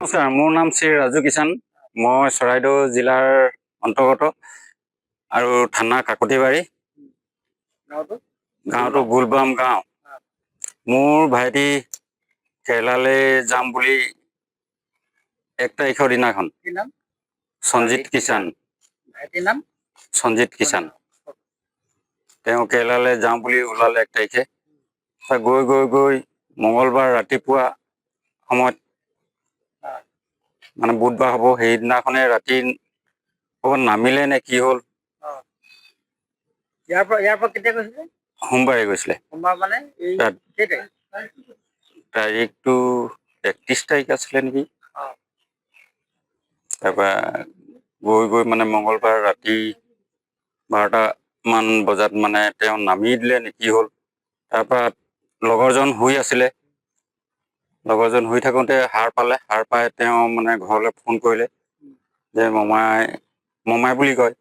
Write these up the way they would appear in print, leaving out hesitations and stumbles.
নমস্কাৰ, মোৰ নাম শ্ৰী ৰাজু কিষাণ। মই চৰাইদেউ জিলাৰ অন্তৰ্গত আৰু থানা কাকতিবাৰী, গাঁৱটো গোলবাম গাঁও। মোৰ ভাইটি কেৰেলালৈ যাম বুলি 1 তাৰিখৰ দিনাখন সঞ্জিত কিষাণ, সঞ্জিত কিষাণ তেওঁ কেৰেলালৈ যাওঁ বুলি ওলালে 1 তাৰিখে। গৈ গৈ গৈ মঙলবাৰ ৰাতিপুৱা সময়ত মানে বুধবাৰ হ'ব, সেইদিনাখনে ৰাতি ক'ৰবাত নামিলে নে কি হ'ল। ইয়াৰ পৰা কেতিয়া গৈছিলে? সোমবাৰে গৈছিলে। সোমবাৰ মানে এই কেইটাৰিখ? তাৰিখটো 31 তাৰিখ আছিলে নেকি। তাৰপৰা গৈ গৈ মানে মঙলবাৰ ৰাতি 12টামান বজাত মানে তেওঁ নামি দিলে নে কি হ'ল। তাৰপৰা লগৰজন শুই আছিলে, লগৰজন শুই থাকোঁতে সাৰ পালে। সাৰ পাই তেওঁ মানে ঘৰলৈ ফোন কৰিলে যে মমাই বুলি কয়,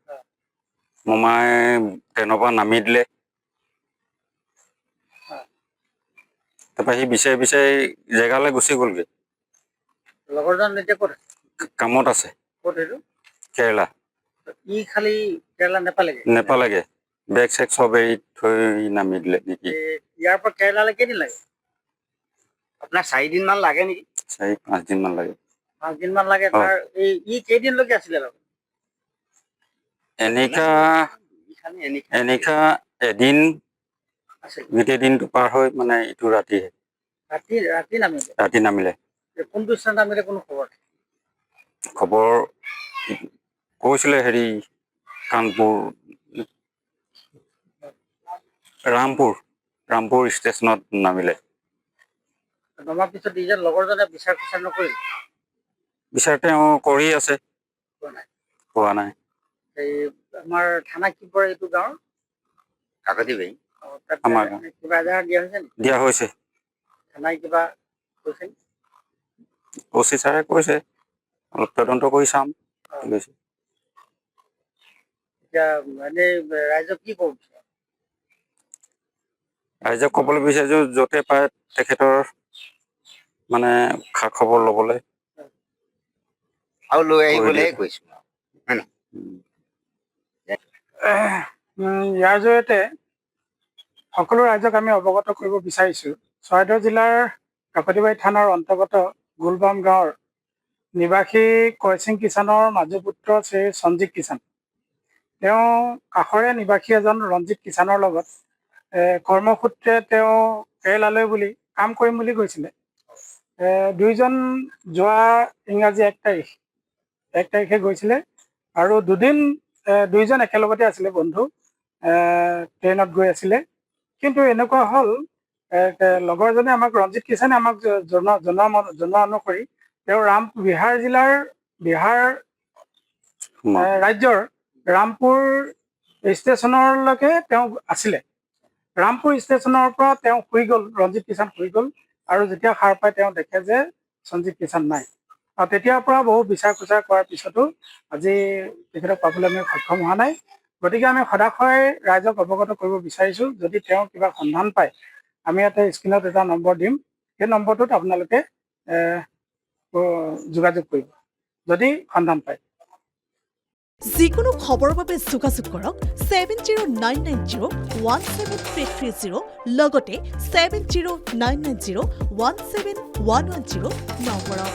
মমাই ট্ৰেইনৰ পৰা নামি দিলে। তাৰপৰা সি বিচাৰি বিচাৰি জেগালৈ গুচি গ'লগৈ। লগৰজন এতিয়া ক'ত আছে? কামত আছে। ক'ত এইটো? কেৰেলা। ই খালি কেৰেলা নেপালেগে, বেগ চেগ চব এৰি থৈ নামি দিলে নেকি। ইয়াৰ পৰা কেৰেলালৈ কেইদিন লাগে? আপোনাৰ 4 দিনমান লাগে নেকি? 4-5 দিনমান লাগে। 5 দিনমান লাগে। তাৰ ই কেইদিনলৈকে আছিলে লগত? এনেকা এদিন গোটেই দিনটো পাৰ হৈ মানে ইটো ৰাতিহে। ৰাতি নামিলে। কোনটো স্থানত নামিলে কোনো খবৰ কৈছিলে হেৰি কানপুৰ, ৰামপুৰ ষ্টেচনত নামিলে। নমাৰ পিছত নিজৰ লগৰজনে বিচাৰ নকৰিলে? বিচাৰ তেওঁ কৰি আছে, পোৱা নাই। এই আমাৰ থানা কি পৰে এইটো গাঁৱৰ? কাকতিবাৰী। আমাৰ কিবা এজাহাৰ দিয়া হৈছে নেকি? দিয়া হৈছে। থানাই কিবা কৈছে? OC ছাৰে কৈছে অলপ তদন্ত কৰি চাম। এতিয়া এনেই ৰাইজক কি ক'ব? ৰাইজক ক'বলৈ বিচাৰিছোঁ য'তে পায় তেখেতৰ মানে খা খবৰ ল'বলৈ আৰু লৈ আহিবলৈ কৈছোঁ। ইয়াৰ জৰিয়তে সকলো ৰাইজক আমি অৱগত কৰিব বিচাৰিছোঁ, চৰাইদেউ জিলাৰ কাকতিবাৰী থানাৰ অন্তৰ্গত গোলবাম গাঁৱৰ নিবাসী কয়সিং কিষাণৰ মাজু পুত্ৰ শ্ৰী সঞ্জিত কিষাণ। তেওঁ কাষৰে নিবাসী এজন ৰঞ্জিত কিষাণৰ লগত কৰ্মসূত্ৰে তেওঁ কেৰেলালৈ বুলি কাম কৰিম বুলি গৈছিলে। দুইজন যোৱা ইংৰাজী 1 তাৰিখে গৈছিলে আৰু দুদিন দুইজন একেলগতে আছিলে বন্ধু, ট্ৰেইনত গৈ আছিলে। কিন্তু এনেকুৱা হ'ল লগৰজনে আমাক ৰঞ্জিত কিষাণে আমাক জনোৱা অনুসৰি তেওঁ বিহাৰ ৰাজ্যৰ ৰামপুৰ ষ্টেচনলৈকে তেওঁ আছিলে। ৰামপুৰ ষ্টেচনৰ পৰা তেওঁ শুই গ'ল, ৰঞ্জিত কিষাণ শুই গ'ল আৰু যেতিয়া সাৰ পাই তেওঁ দেখে যে সঞ্জিত কিষাণ নাই। আৰু তেতিয়াৰ পৰা বহু বিচাৰ খোচাৰ কৰাৰ পিছতো আজি তেখেতক পাবলৈ আমি সক্ষম হোৱা নাই। গতিকে আমি সদাশয় ৰাইজক অৱগত কৰিব বিচাৰিছোঁ, যদি তেওঁ কিবা সন্ধান পায় আমি এটা স্ক্ৰীণত এটা নম্বৰ দিম, সেই নম্বৰটোত আপোনালোকে যোগাযোগ কৰিব যদি সন্ধান পায়। যিকোনো খবৰৰ বাবে যোগাযোগ কৰক 7099017330 লগতে 7099017110 নম্বৰত।